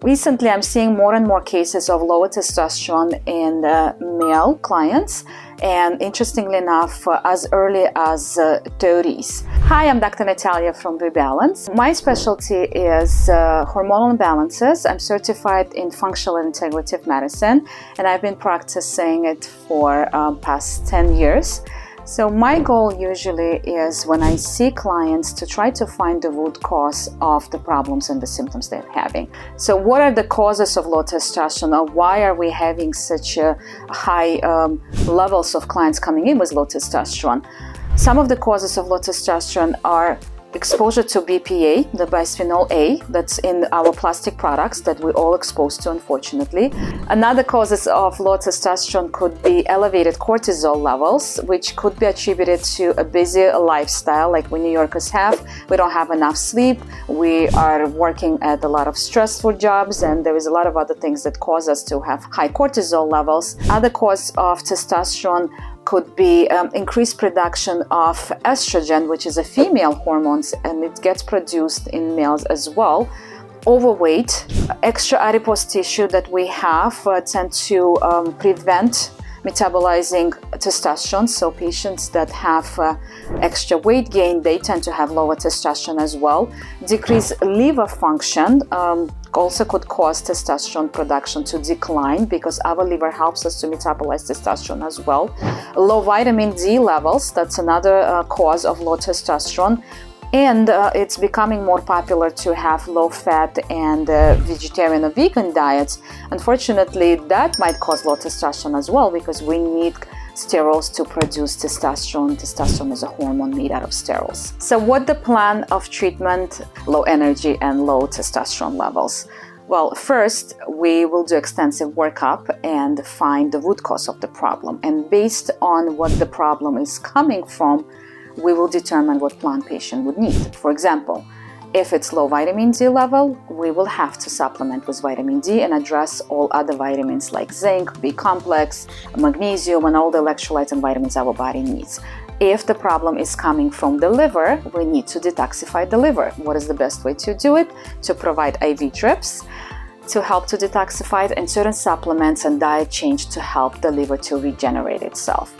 Recently, I'm seeing more and more cases of lower testosterone in male clients, and interestingly enough, as early as 30s. Hi, I'm Dr. Natalya from ReBalance. My specialty is hormonal imbalances. I'm certified in functional and integrative medicine, and I've been practicing it for past 10 years. So my goal usually is, when I see clients, to try to find the root cause of the problems and the symptoms they're having. So what are the causes of low testosterone, or why are we having such high levels of clients coming in with low testosterone? Some of the causes of low testosterone are exposure to BPA, the bisphenol A, that's in our plastic products that we're all exposed to, unfortunately. Another causes of low testosterone could be elevated cortisol levels, which could be attributed to a busy lifestyle like we New Yorkers have. We don't have enough sleep, we are working at a lot of stressful jobs, and there is a lot of other things that cause us to have high cortisol levels. Other cause of testosterone could be increased production of estrogen, which is a female hormone, and it gets produced in males as well. Overweight, extra adipose tissue that we have tend to prevent metabolizing testosterone. So patients that have extra weight gain, they tend to have lower testosterone as well. Decreased liver function also could cause testosterone production to decline, because our liver helps us to metabolize testosterone as well. Low vitamin D levels, that's another cause of low testosterone. And it's becoming more popular to have low-fat and vegetarian or vegan diets. Unfortunately, that might cause low testosterone as well, because we need sterols to produce testosterone. Testosterone is a hormone made out of sterols. So what the plan of treatment? Low energy and low testosterone levels. Well, first, we will do extensive workup and find the root cause of the problem. And based on what the problem is coming from, we will determine what plan patient would need. For example, if it's low vitamin D level, we will have to supplement with vitamin D and address all other vitamins like zinc, B complex, magnesium, and all the electrolytes and vitamins our body needs. If the problem is coming from the liver, we need to detoxify the liver. What is the best way to do it? To provide IV drips to help to detoxify it, and certain supplements and diet change to help the liver to regenerate itself.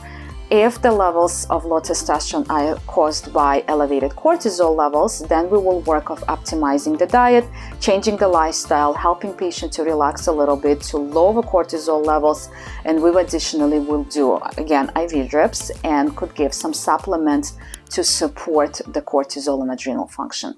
If the levels of low testosterone are caused by elevated cortisol levels, then we will work on optimizing the diet, changing the lifestyle, helping patients to relax a little bit to lower cortisol levels, and we additionally will do, again, IV drips, and could give some supplements to support the cortisol and adrenal function.